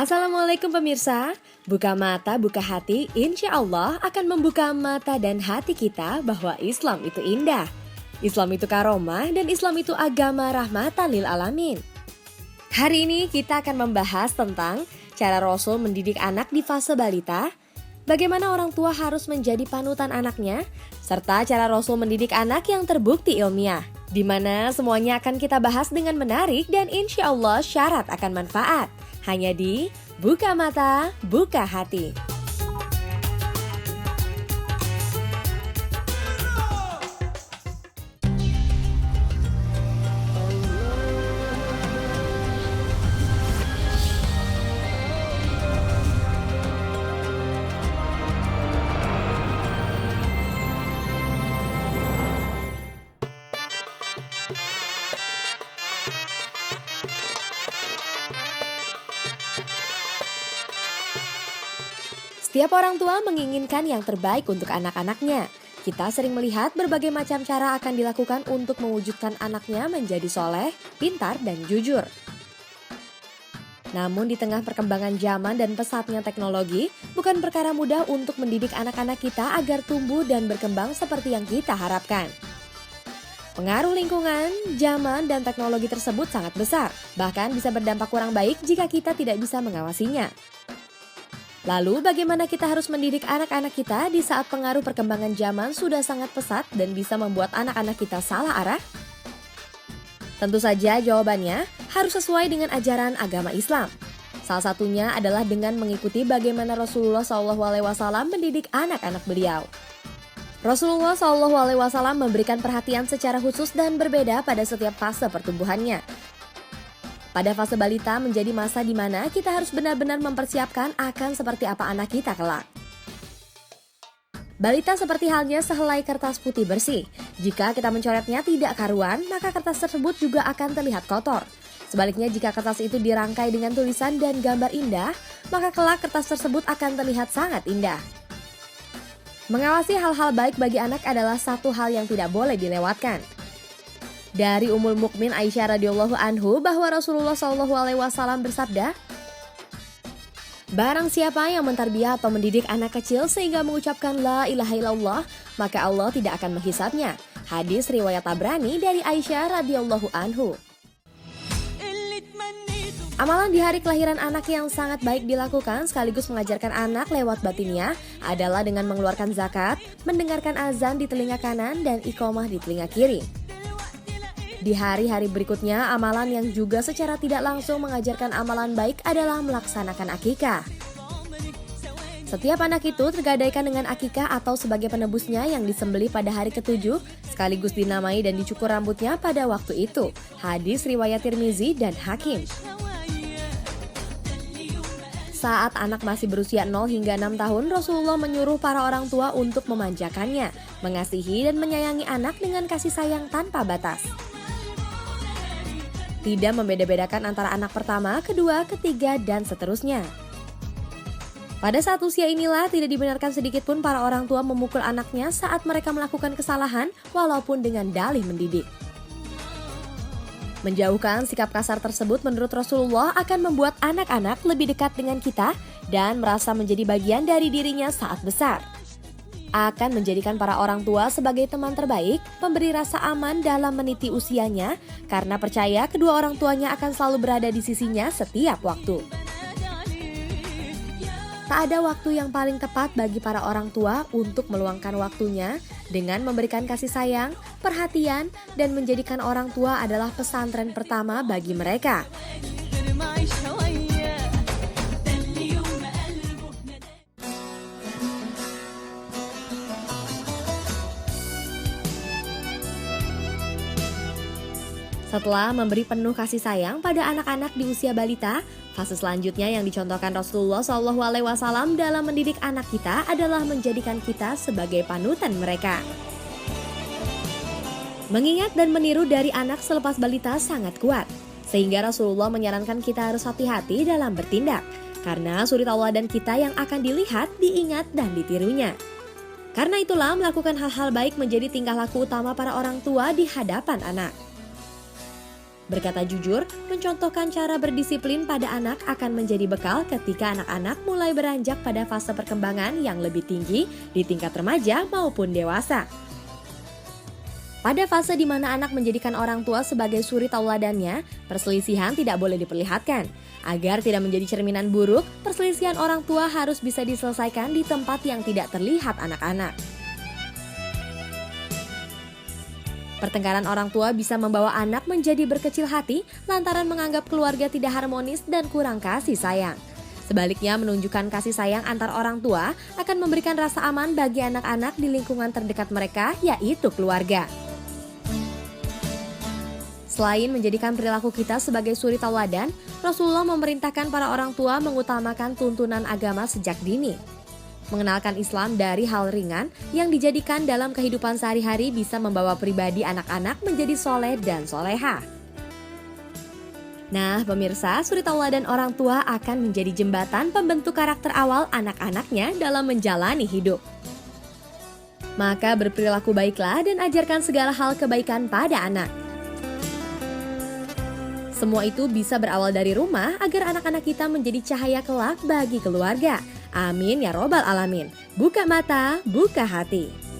Assalamualaikum pemirsa, buka mata, buka hati, insya Allah akan membuka mata dan hati kita bahwa Islam itu indah. Islam itu karomah dan Islam itu agama rahmatan lil alamin. Hari ini kita akan membahas tentang cara Rasul mendidik anak di fase balita, bagaimana orang tua harus menjadi panutan anaknya, serta cara Rasul mendidik anak yang terbukti ilmiah, di mana semuanya akan kita bahas dengan menarik dan insya Allah syarat akan manfaat. Hanya di Buka Mata, Buka Hati. Setiap orang tua menginginkan yang terbaik untuk anak-anaknya. Kita sering melihat berbagai macam cara akan dilakukan untuk mewujudkan anaknya menjadi soleh, pintar, dan jujur. Namun di tengah perkembangan zaman dan pesatnya teknologi, bukan perkara mudah untuk mendidik anak-anak kita agar tumbuh dan berkembang seperti yang kita harapkan. Pengaruh lingkungan, zaman, dan teknologi tersebut sangat besar, bahkan bisa berdampak kurang baik jika kita tidak bisa mengawasinya. Lalu bagaimana kita harus mendidik anak-anak kita di saat pengaruh perkembangan zaman sudah sangat pesat dan bisa membuat anak-anak kita salah arah? Tentu saja jawabannya harus sesuai dengan ajaran agama Islam. Salah satunya adalah dengan mengikuti bagaimana Rasulullah SAW mendidik anak-anak beliau. Rasulullah SAW memberikan perhatian secara khusus dan berbeda pada setiap fase pertumbuhannya. Pada fase balita menjadi masa di mana kita harus benar-benar mempersiapkan akan seperti apa anak kita kelak. Balita seperti halnya sehelai kertas putih bersih. Jika kita mencoretnya tidak karuan, maka kertas tersebut juga akan terlihat kotor. Sebaliknya jika kertas itu dirangkai dengan tulisan dan gambar indah, maka kelak kertas tersebut akan terlihat sangat indah. Mengawasi hal-hal baik bagi anak adalah satu hal yang tidak boleh dilewatkan. Dari Ummul Mukmin Aisyah radhiyallahu anhu bahwa Rasulullah SAW bersabda, barang siapa yang mentarbiah atau mendidik anak kecil sehingga mengucapkan la ilaha illallah, maka Allah tidak akan menghisabnya. Hadis riwayat Tabrani dari Aisyah radhiyallahu anhu. Amalan di hari kelahiran anak yang sangat baik dilakukan sekaligus mengajarkan anak lewat batiniah adalah dengan mengeluarkan zakat, mendengarkan azan di telinga kanan dan iqomah di telinga kiri. Di hari-hari berikutnya, amalan yang juga secara tidak langsung mengajarkan amalan baik adalah melaksanakan akikah. Setiap anak itu tergadaikan dengan akikah atau sebagai penebusnya yang disembelih pada hari ke-7, sekaligus dinamai dan dicukur rambutnya pada waktu itu. Hadis riwayat Tirmizi dan Hakim. Saat anak masih berusia 0 hingga 6 tahun, Rasulullah menyuruh para orang tua untuk memanjakannya, mengasihi dan menyayangi anak dengan kasih sayang tanpa batas. Tidak membeda-bedakan antara anak pertama, kedua, ketiga, dan seterusnya. Pada saat usia inilah tidak dibenarkan sedikit pun para orang tua memukul anaknya saat mereka melakukan kesalahan walaupun dengan dalih mendidik. Menjauhkan sikap kasar tersebut menurut Rasulullah akan membuat anak-anak lebih dekat dengan kita dan merasa menjadi bagian dari dirinya saat besar. Akan menjadikan para orang tua sebagai teman terbaik, pemberi rasa aman dalam meniti usianya, karena percaya kedua orang tuanya akan selalu berada di sisinya setiap waktu. Tak ada waktu yang paling tepat bagi para orang tua untuk meluangkan waktunya dengan memberikan kasih sayang, perhatian, dan menjadikan orang tua adalah pesantren pertama bagi mereka. Setelah memberi penuh kasih sayang pada anak-anak di usia balita, fase selanjutnya yang dicontohkan Rasulullah SAW dalam mendidik anak kita adalah menjadikan kita sebagai panutan mereka. Mengingat dan meniru dari anak selepas balita sangat kuat, sehingga Rasulullah menyarankan kita harus hati-hati dalam bertindak, karena suri tauladan kita yang akan dilihat, diingat, dan ditirunya. Karena itulah melakukan hal-hal baik menjadi tingkah laku utama para orang tua di hadapan anak. Berkata jujur, mencontohkan cara berdisiplin pada anak akan menjadi bekal ketika anak-anak mulai beranjak pada fase perkembangan yang lebih tinggi di tingkat remaja maupun dewasa. Pada fase di mana anak menjadikan orang tua sebagai suri tauladannya, perselisihan tidak boleh diperlihatkan. Agar tidak menjadi cerminan buruk, perselisihan orang tua harus bisa diselesaikan di tempat yang tidak terlihat anak-anak. Pertengkaran orang tua bisa membawa anak menjadi berkecil hati lantaran menganggap keluarga tidak harmonis dan kurang kasih sayang. Sebaliknya, menunjukkan kasih sayang antar orang tua akan memberikan rasa aman bagi anak-anak di lingkungan terdekat mereka, yaitu keluarga. Selain menjadikan perilaku kita sebagai suri tauladan, Rasulullah memerintahkan para orang tua mengutamakan tuntunan agama sejak dini. Mengenalkan Islam dari hal ringan yang dijadikan dalam kehidupan sehari-hari bisa membawa pribadi anak-anak menjadi soleh dan soleha. Nah, pemirsa, suri tauladan orang tua akan menjadi jembatan pembentuk karakter awal anak-anaknya dalam menjalani hidup. Maka berperilaku baiklah dan ajarkan segala hal kebaikan pada anak. Semua itu bisa berawal dari rumah agar anak-anak kita menjadi cahaya kelak bagi keluarga. Amin ya robbal alamin. Buka mata, buka hati.